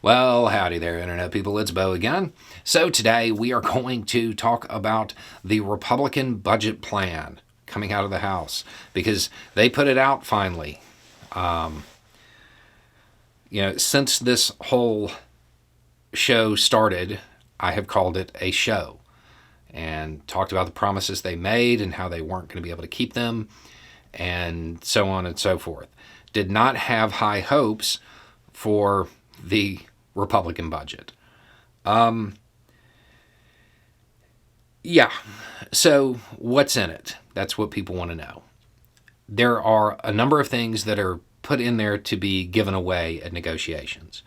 Well, howdy there, Internet people. It's Bo again. So, today we are going to talk about the Republican budget plan coming out of the House because they put it out finally. Since this whole show started, I have called it a show and talked about the promises they made and how they weren't going to be able to keep them and so on and so forth. Did not have high hopes for the Republican budget. So what's in it? That's what people want to know. There are a number of things that are put in there to be given away at negotiations.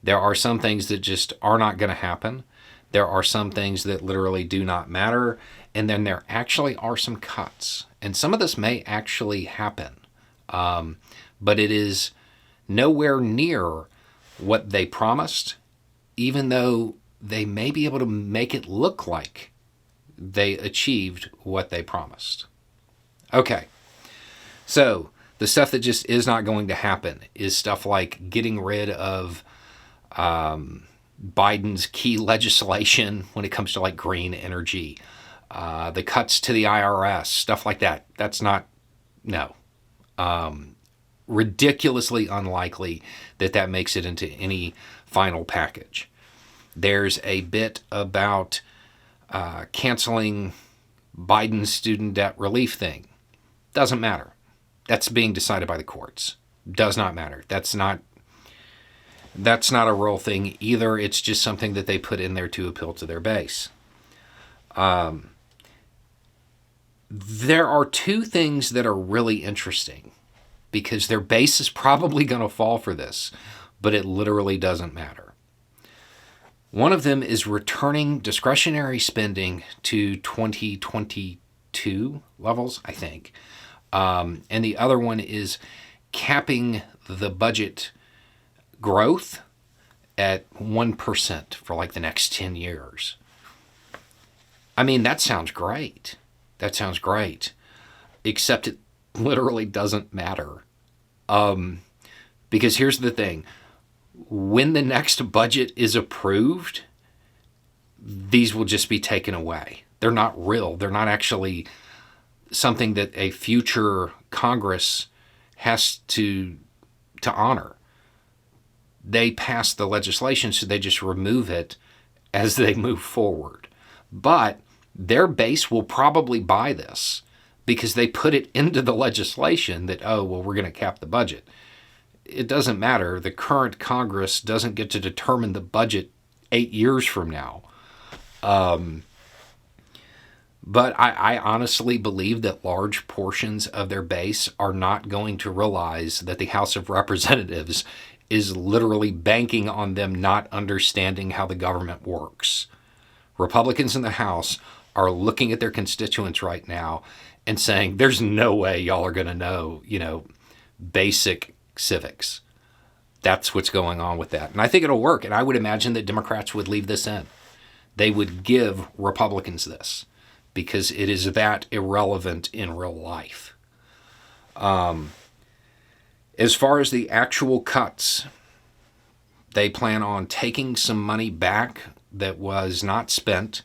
There are some things that just are not going to happen. There are some things that literally do not matter. And then there actually are some cuts. And some of this may actually happen. But it is nowhere near what they promised, even though they may be able to make it look like they achieved what they promised. Okay, so the stuff that just is not going to happen is stuff like getting rid of Biden's key legislation when it comes to like green energy, the cuts to the IRS, stuff like that. That's not, no. Ridiculously unlikely that makes it into any final package. There's a bit about canceling Biden's student debt relief thing. Doesn't matter. That's being decided by the courts. Does not matter. That's not a real thing either. It's just something that they put in there to appeal to their base. There are two things that are really interesting, because their base is probably going to fall for this, but it literally doesn't matter. One of them is returning discretionary spending to 2022 levels, I think. And the other one is capping the budget growth at 1% for like the next 10 years. I mean, that sounds great. Except it literally doesn't matter. Because here's the thing. When the next budget is approved, these will just be taken away. They're not real. They're not actually something that a future Congress has to honor. They pass the legislation, so they just remove it as they move forward. But their base will probably buy this, because they put it into the legislation that, we're going to cap the budget. It doesn't matter. The current Congress doesn't get to determine the budget 8 years from now. But I honestly believe that large portions of their base are not going to realize that the House of Representatives is literally banking on them not understanding how the government works. Republicans in the House are looking at their constituents right now and saying, there's no way y'all are going to know, basic civics. That's what's going on with that. And I think it'll work. And I would imagine that Democrats would leave this in. They would give Republicans this because it is that irrelevant in real life. As far as the actual cuts, they plan on taking some money back that was not spent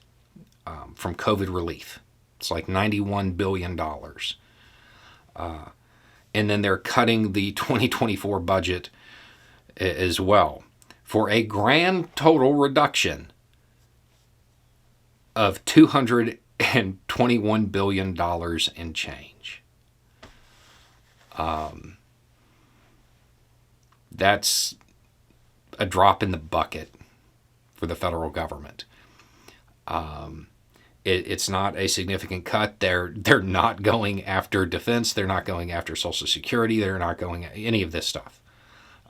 from COVID relief. It's like $91 billion. And then they're cutting the 2024 budget as well for a grand total reduction of $221 billion in change. That's a drop in the bucket for the federal government. It's not a significant cut. They're not going after defense. They're not going after Social Security. They're not going at any of this stuff.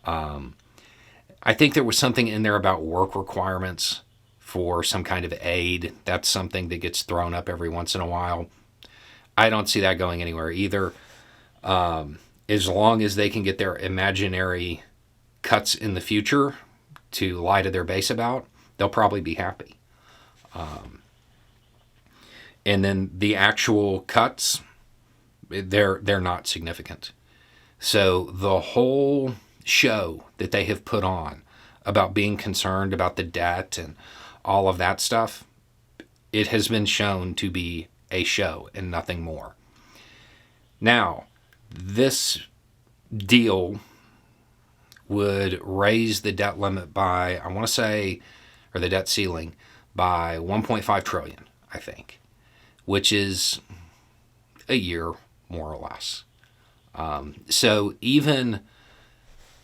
I think there was something in there about work requirements for some kind of aid. That's something that gets thrown up every once in a while. I don't see that going anywhere either. As long as they can get their imaginary cuts in the future to lie to their base about, they'll probably be happy. And then the actual cuts, they're not significant. So the whole show that they have put on about being concerned about the debt and all of that stuff, it has been shown to be a show and nothing more. Now, this deal would raise the debt limit by, I want to say, or the debt ceiling by 1.5 trillion, I think, which is a year more or less. So even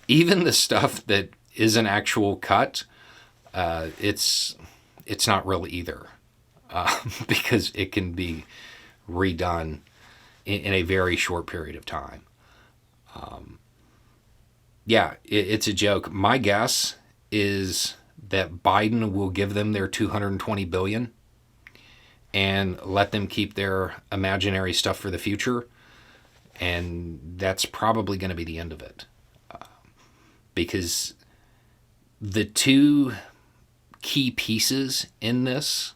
the stuff that is an actual cut, it's not really either, because it can be redone in a very short period of time. It's a joke. My guess is that Biden will give them their $220 billion and let them keep their imaginary stuff for the future, and that's probably going to be the end of it, because the two key pieces in this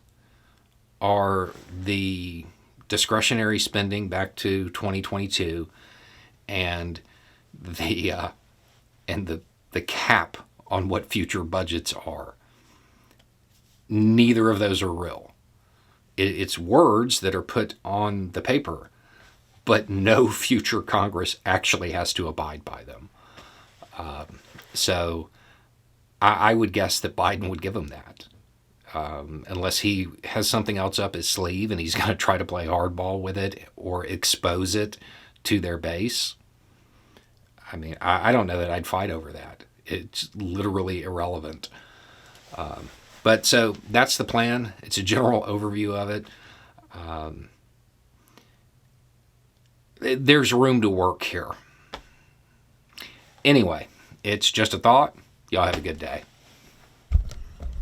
are the discretionary spending back to 2022 and the cap on what future budgets are. Neither of those are real. It's words that are put on the paper, but no future Congress actually has to abide by them. So I would guess that Biden would give them that, unless he has something else up his sleeve and he's going to try to play hardball with it or expose it to their base. I mean, I don't know that I'd fight over that. It's literally irrelevant. But so that's the plan. It's a general overview of it. There's room to work here. Anyway, it's just a thought. Y'all have a good day.